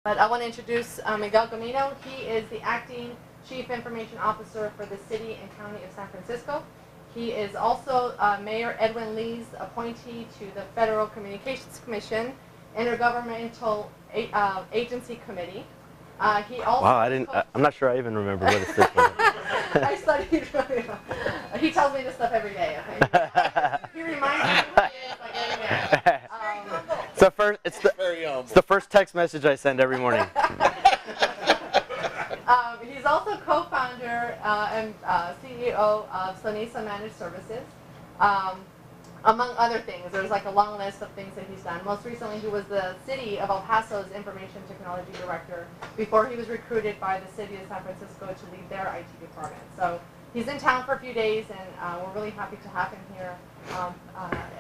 But I want to introduce Miguel Gamino. He is the acting Chief Information Officer for the City and County of San Francisco. He is also Mayor Edwin Lee's appointee to the Federal Communications Commission Intergovernmental Agency Committee. He also I'm not sure I even remember what it's this one. I studied. He tells me this stuff every day. Okay? He reminds me who he is like every day. It's the first text message I send every morning. He's also co-founder and CEO of Sonisa Managed Services. Among other things, there's like a long list of things that he's done. Most recently, he was the City of El Paso's Information Technology Director before he was recruited by the City of San Francisco to lead their IT department. So he's in town for a few days, and we're really happy to have him here.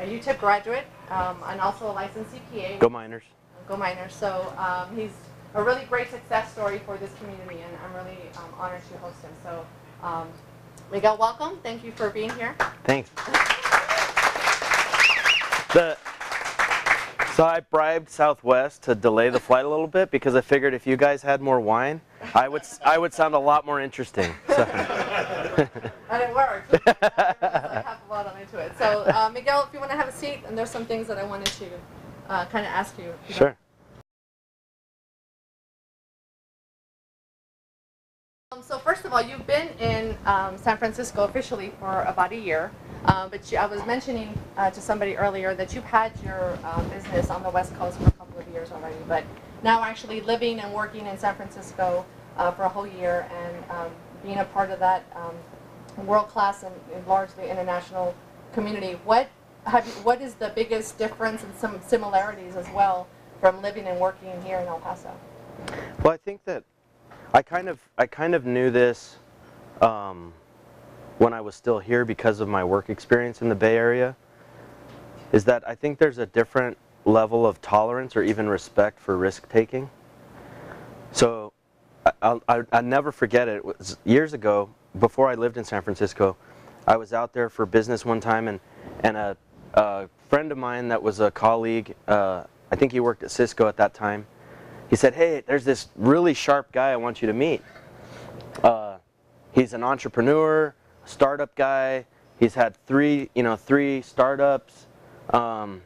A UTEP graduate and also a licensed CPA. Go Miners. Go Miners. So he's a really great success story for this community, and I'm really honored to host him. So Miguel, welcome. Thank you for being here. Thanks. So I bribed Southwest to delay the flight a little bit because I figured if you guys had more wine, I would sound a lot more interesting. So. And it worked. Like half a bottle into it. So Miguel, if you want to have a seat, and there's some things that I wanted to kind of ask you. Sure. So first of all, you've been in San Francisco officially for about a year, but I was mentioning to somebody earlier that you've had your business on the West Coast for a couple of years already, but now actually living and working in San Francisco for a whole year and being a part of that world-class and largely international community. What is the biggest difference and some similarities as well from living and working here in El Paso? Well, I think that I kind of knew this when I was still here because of my work experience in the Bay Area, is that I think there's a different level of tolerance or even respect for risk taking. So I'll never forget it. It was years ago, before I lived in San Francisco, I was out there for business one time, and a friend of mine that was a colleague, I think he worked at Cisco at that time, he said, "Hey, there's this really sharp guy I want you to meet. He's an entrepreneur, startup guy. He's had three startups, and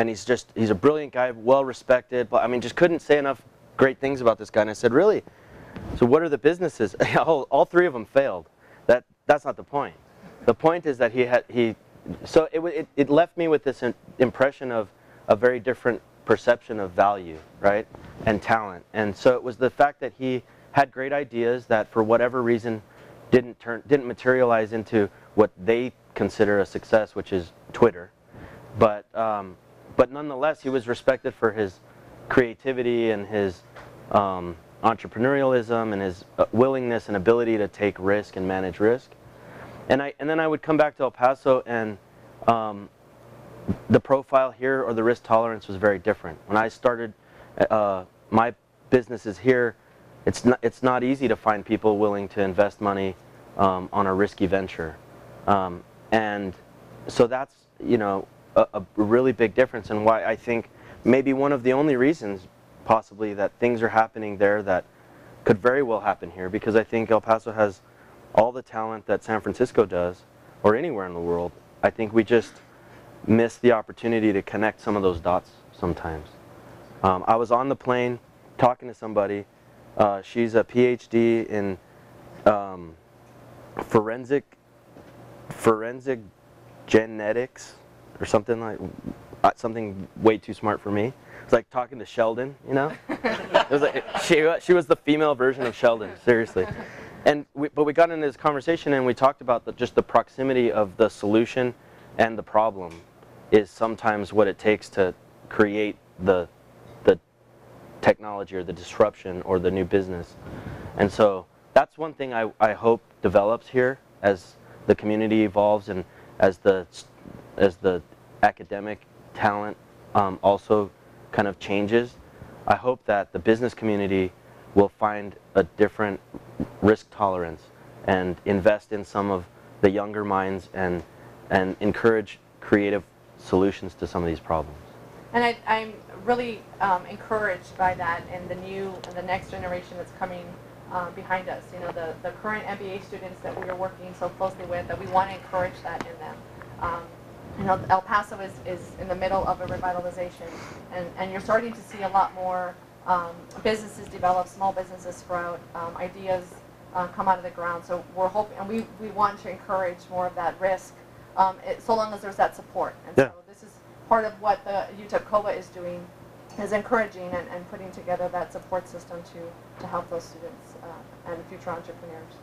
he's a brilliant guy, well respected. But I mean, just couldn't say enough great things about this guy." And I said, "Really? So what are the businesses?" All three of them failed. That's not the point. The point is that so it left me with this impression of a very different perception of value, right, and talent. And so it was the fact that he had great ideas that for whatever reason didn't materialize into what they consider a success, which is Twitter. But nonetheless, he was respected for his creativity and his entrepreneurialism and his willingness and ability to take risk and manage risk. And then I would come back to El Paso, and the profile here or the risk tolerance was very different. When I started my businesses here, it's not easy to find people willing to invest money on a risky venture, and so that's a really big difference, and why I think maybe one of the only reasons possibly that things are happening there that could very well happen here, because I think El Paso has all the talent that San Francisco does, or anywhere in the world. I think we just miss the opportunity to connect some of those dots sometimes. I was on the plane talking to somebody. She's a PhD in forensic genetics or something way too smart for me. It's like talking to Sheldon, you know? It was like, she was the female version of Sheldon, seriously. But we got into this conversation, and we talked about just the proximity of the solution and the problem is sometimes what it takes to create the technology or the disruption or the new business. And so that's one thing I hope develops here as the community evolves, and as the academic talent also kind of changes. I hope that the business community will find a different risk tolerance and invest in some of the younger minds and encourage creative solutions to some of these problems. And I'm really encouraged by that and the next generation that's coming behind us. You know, the current MBA students that we are working so closely with, that we want to encourage that in them. You know, El Paso is in the middle of a revitalization, and you're starting to see a lot more businesses develop, small businesses sprout, ideas come out of the ground. So we're hoping, and we want to encourage more of that risk, so long as there's that support. And Yeah. so this is part of what the UTEP COBA is doing, is encouraging and putting together that support system to help those students and future entrepreneurs.